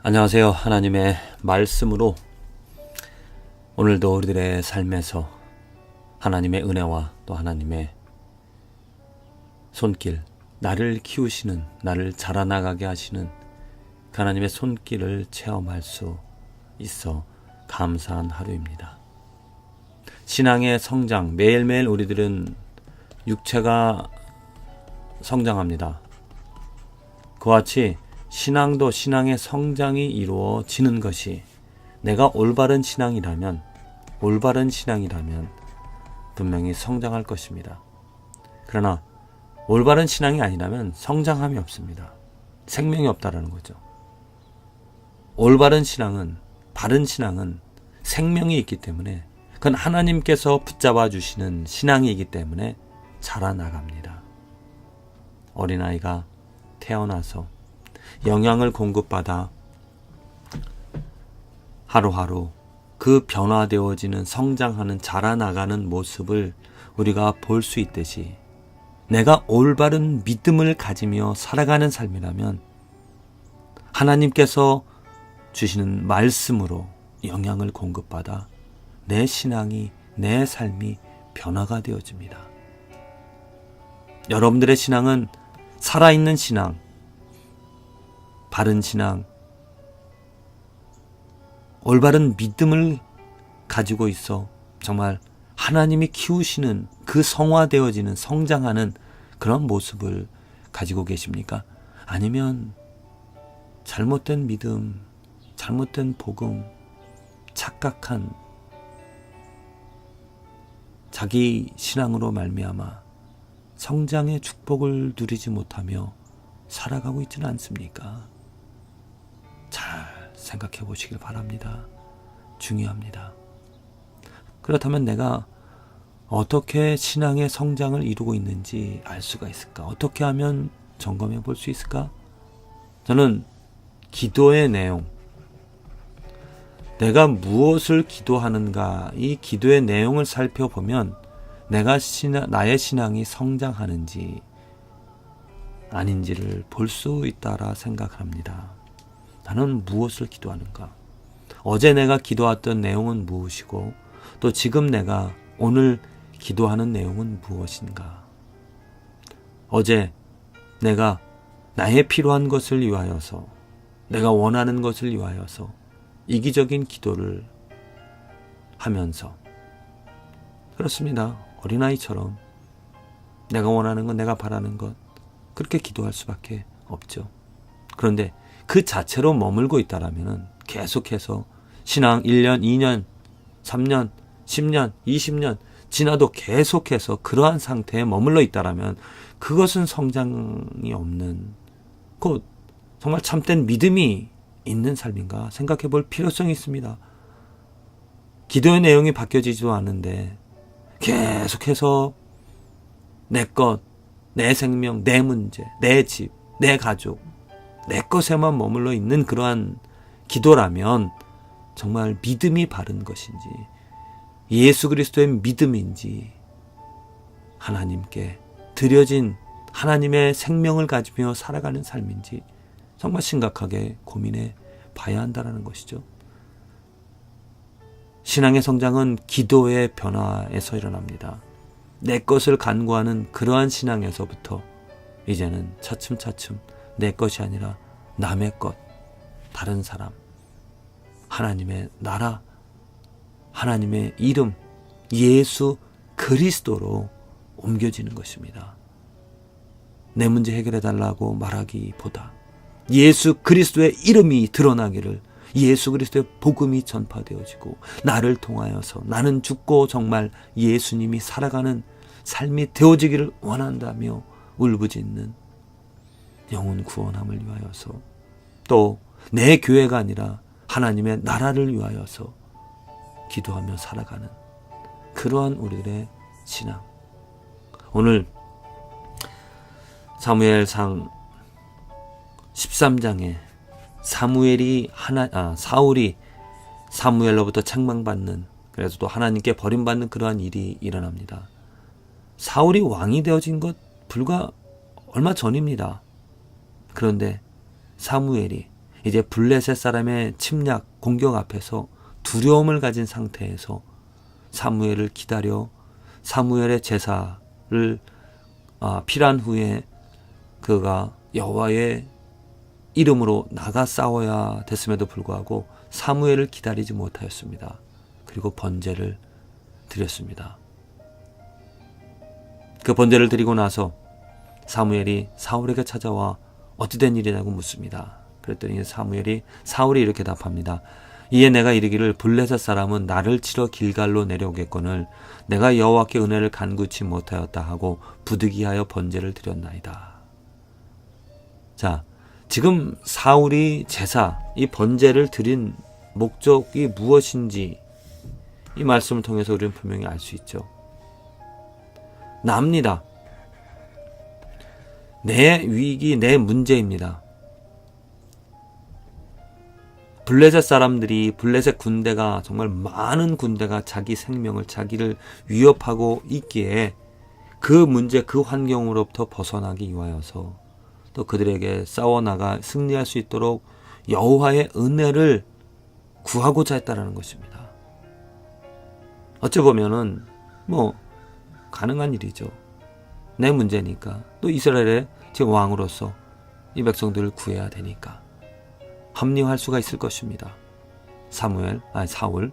안녕하세요. 하나님의 말씀으로 오늘도 우리들의 삶에서 하나님의 은혜와 또 하나님의 손길, 나를 키우시는, 나를 자라나가게 하시는 그 하나님의 손길을 체험할 수 있어 감사한 하루입니다. 신앙의 성장, 매일매일 우리들은 육체가 성장합니다. 그와 같이 신앙도 신앙의 성장이 이루어지는 것이 내가 올바른 신앙이라면 분명히 성장할 것입니다. 그러나 올바른 신앙이 아니라면 성장함이 없습니다. 생명이 없다라는 거죠. 올바른 신앙은, 바른 신앙은 생명이 있기 때문에, 그건 하나님께서 붙잡아 주시는 신앙이기 때문에 자라나갑니다. 어린아이가 태어나서 영양을 공급받아 하루하루 그 변화되어지는, 성장하는, 자라나가는 모습을 우리가 볼 수 있듯이 내가 올바른 믿음을 가지며 살아가는 삶이라면 하나님께서 주시는 말씀으로 영양을 공급받아 내 신앙이, 내 삶이 변화가 되어집니다. 여러분들의 신앙은 살아있는 신앙, 바른 신앙, 올바른 믿음을 가지고 있어 정말 하나님이 키우시는, 그 성화되어지는, 성장하는 그런 모습을 가지고 계십니까? 아니면 잘못된 믿음, 잘못된 복음, 착각한 자기 신앙으로 말미암아 성장의 축복을 누리지 못하며 살아가고 있지는 않습니까? 잘 생각해 보시길 바랍니다. 중요합니다. 그렇다면 내가 어떻게 신앙의 성장을 이루고 있는지 알 수가 있을까? 어떻게 하면 점검해 볼 수 있을까? 저는 기도의 내용, 내가 무엇을 기도하는가, 이 기도의 내용을 살펴보면 나의 신앙이 성장하는지 아닌지를 볼 수 있다라 생각합니다. 나는 무엇을 기도하는가? 어제 내가 기도했던 내용은 무엇이고, 또 지금 내가 오늘 기도하는 내용은 무엇인가? 어제 내가 나의 필요한 것을 위하여서, 내가 원하는 것을 위하여서 이기적인 기도를 하면서, 그렇습니다. 어린아이처럼 내가 원하는 것, 내가 바라는 것, 그렇게 기도할 수밖에 없죠. 그런데 그 자체로 머물고 있다라면 계속해서 신앙 1년, 2년, 3년, 10년, 20년 지나도 계속해서 그러한 상태에 머물러 있다라면 그것은 성장이 없는, 곧 정말 참된 믿음이 있는 삶인가 생각해 볼 필요성이 있습니다. 기도의 내용이 바뀌어지지도 않는데 계속해서 내 것, 내 생명, 내 문제, 내 집, 내 가족, 내 것에만 머물러 있는 그러한 기도라면 정말 믿음이 바른 것인지, 예수 그리스도의 믿음인지, 하나님께 드려진 하나님의 생명을 가지며 살아가는 삶인지 정말 심각하게 고민해 봐야 한다는 것이죠. 신앙의 성장은 기도의 변화에서 일어납니다. 내 것을 간구하는 그러한 신앙에서부터 이제는 차츰차츰 내 것이 아니라 남의 것, 다른 사람, 하나님의 나라, 하나님의 이름, 예수 그리스도로 옮겨지는 것입니다. 내 문제 해결해 달라고 말하기보다 예수 그리스도의 이름이 드러나기를, 예수 그리스도의 복음이 전파되어지고 나를 통하여서 나는 죽고 정말 예수님이 살아가는 삶이 되어지기를 원한다며 울부짖는 영혼 구원함을 위하여서, 또 내 교회가 아니라 하나님의 나라를 위하여서 기도하며 살아가는 그러한 우리들의 신앙. 오늘 사무엘상 13장에 사울이 사무엘로부터 책망받는, 그래서 또 하나님께 버림받는 그러한 일이 일어납니다. 사울이 왕이 되어진 것 불과 얼마 전입니다. 그런데 사무엘이 이제 블레셋 사람의 침략, 공격 앞에서 두려움을 가진 상태에서 사무엘을 기다려 사무엘의 제사를 필요한 후에 그가 여호와의 이름으로 나가 싸워야 됐음에도 불구하고 사무엘을 기다리지 못하였습니다. 그리고 번제를 드렸습니다. 그 번제를 드리고 나서 사무엘이 사울에게 찾아와 어찌 된 일이냐고 묻습니다. 그랬더니 사울이 이렇게 답합니다. 이에 내가 이르기를 블레셋 사람은 나를 치러 길갈로 내려오겠거늘 내가 여호와께 은혜를 간구치 못하였다 하고 부득이하여 번제를 드렸나이다. 자, 지금 사울이 제사, 이 번제를 드린 목적이 무엇인지 이 말씀을 통해서 우리는 분명히 알 수 있죠. 납니다. 내 위기, 내 문제입니다. 블레셋 사람들이, 블레셋 군대가, 정말 많은 군대가 자기 생명을, 자기를 위협하고 있기에 그 문제, 그 환경으로부터 벗어나기 위하여서 또 그들에게 싸워나가 승리할 수 있도록 여호와의 은혜를 구하고자 했다라는 것입니다. 어찌 보면은 가능한 일이죠. 내 문제니까, 또 이스라엘의 지금 왕으로서 이 백성들을 구해야 되니까 합리화할 수가 있을 것입니다. 사울.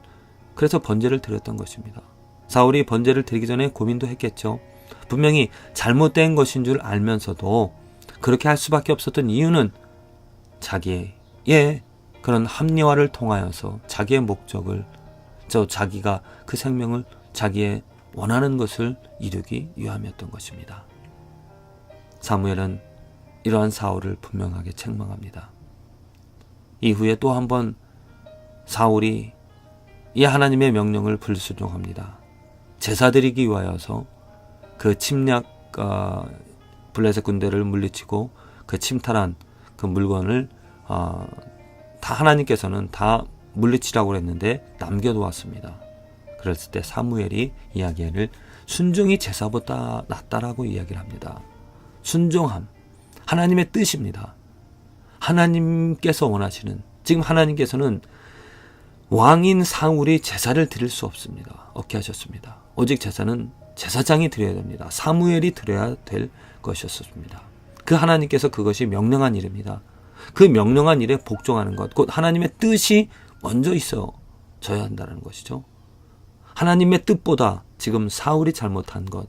그래서 번제를 드렸던 것입니다. 사울이 번제를 드리기 전에 고민도 했겠죠. 분명히 잘못된 것인 줄 알면서도 그렇게 할 수밖에 없었던 이유는 자기의 그런 합리화를 통하여서 자기의 목적을, 자기가 그 생명을 자기의 원하는 것을 이루기 위함이었던 것입니다. 사무엘은 이러한 사울을 분명하게 책망합니다. 이후에 또 한 번 사울이 이 하나님의 명령을 불순종합니다. 제사 드리기 위하여서 그 침략 블레셋 군대를 물리치고 그 침탈한 그 물건을 다 하나님께서는 다 물리치라고 했는데 남겨두었습니다. 그랬을 때 사무엘이 이야기를 순종이 제사보다 낫다라고 이야기를 합니다. 순종함, 하나님의 뜻입니다. 하나님께서 원하시는, 지금 하나님께서는 왕인 사울이 제사를 드릴 수 없습니다. 없게 하셨습니다. 오직 제사는 제사장이 드려야 됩니다. 사무엘이 드려야 될 것이었습니다. 그 하나님께서 그것이 명령한 일입니다. 그 명령한 일에 복종하는 것, 곧 하나님의 뜻이 먼저 있어져야 한다는 것이죠. 하나님의 뜻보다 지금 사울이 잘못한 것,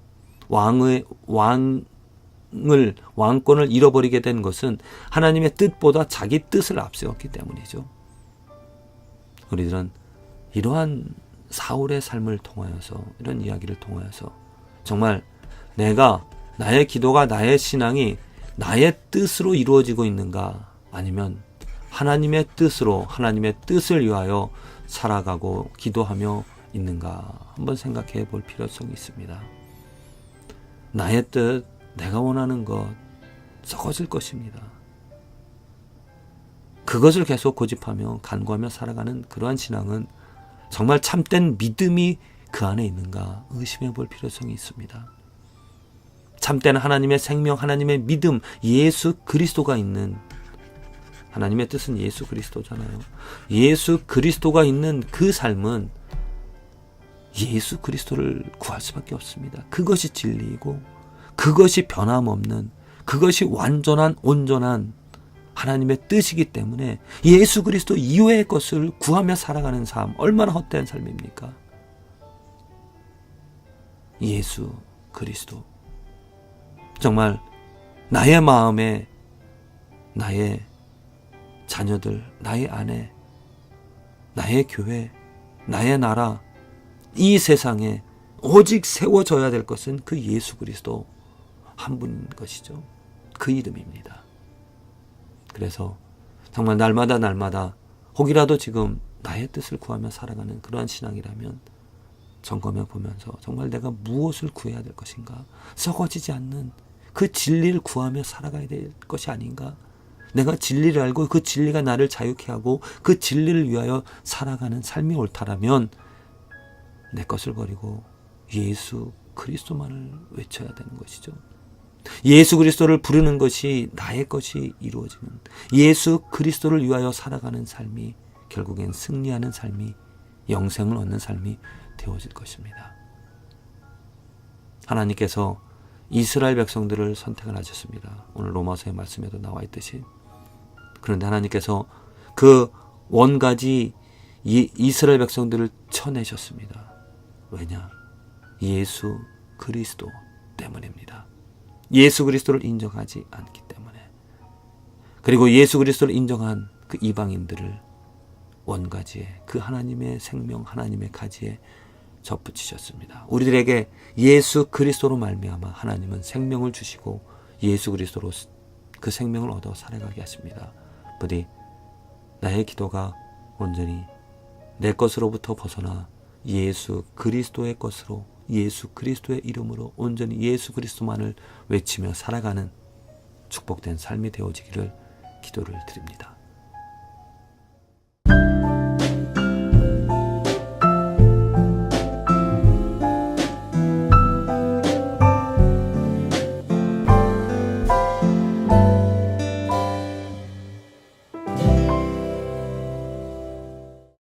왕권을 잃어버리게 된 것은 하나님의 뜻보다 자기 뜻을 앞세웠기 때문이죠. 우리들은 이러한 사울의 삶을 통하여서, 이런 이야기를 통하여서 정말 나의 기도가, 나의 신앙이 나의 뜻으로 이루어지고 있는가, 아니면 하나님의 뜻으로, 하나님의 뜻을 위하여 살아가고 기도하며 있는가 한번 생각해 볼 필요성이 있습니다. 나의 뜻, 내가 원하는 것 썩어질 것입니다. 그것을 계속 고집하며 간구하며 살아가는 그러한 신앙은 정말 참된 믿음이 그 안에 있는가 의심해 볼 필요성이 있습니다. 참된 하나님의 생명, 하나님의 믿음, 예수 그리스도가 있는, 하나님의 뜻은 예수 그리스도잖아요. 예수 그리스도가 있는 그 삶은 예수 그리스도를 구할 수밖에 없습니다. 그것이 진리이고 그것이 변함없는, 그것이 완전한, 온전한 하나님의 뜻이기 때문에 예수 그리스도 이외의 것을 구하며 살아가는 삶, 얼마나 헛된 삶입니까? 예수 그리스도. 정말 나의 마음에 나의 자녀들, 나의 아내, 나의 교회, 나의 나라, 이 세상에 오직 세워져야 될 것은 그 예수 그리스도 한 분인 것이죠. 그 이름입니다. 그래서 정말 날마다 혹이라도 지금 나의 뜻을 구하며 살아가는 그러한 신앙이라면 점검해 보면서 정말 내가 무엇을 구해야 될 것인가, 썩어지지 않는 그 진리를 구하며 살아가야 될 것이 아닌가, 내가 진리를 알고 그 진리가 나를 자유케 하고 그 진리를 위하여 살아가는 삶이 옳다라면 내 것을 버리고 예수 그리스도만을 외쳐야 되는 것이죠. 예수 그리스도를 부르는 것이 나의 것이 이루어지는, 예수 그리스도를 위하여 살아가는 삶이 결국엔 승리하는 삶이, 영생을 얻는 삶이 되어질 것입니다. 하나님께서 이스라엘 백성들을 선택을 하셨습니다. 오늘 로마서의 말씀에도 나와 있듯이. 그런데 하나님께서 그 원가지 이스라엘 백성들을 쳐내셨습니다. 왜냐? 예수 그리스도 때문입니다. 예수 그리스도를 인정하지 않기 때문에. 그리고 예수 그리스도를 인정한 그 이방인들을 원가지에, 그 하나님의 생명, 하나님의 가지에 접붙이셨습니다. 우리들에게 예수 그리스도로 말미암아 하나님은 생명을 주시고 예수 그리스도로 그 생명을 얻어 살아가게 하십니다. 부디 나의 기도가 온전히 내 것으로부터 벗어나 예수 그리스도의 것으로, 예수 그리스도의 이름으로 온전히 예수 그리스도만을 외치며 살아가는 축복된 삶이 되어지기를 기도를 드립니다.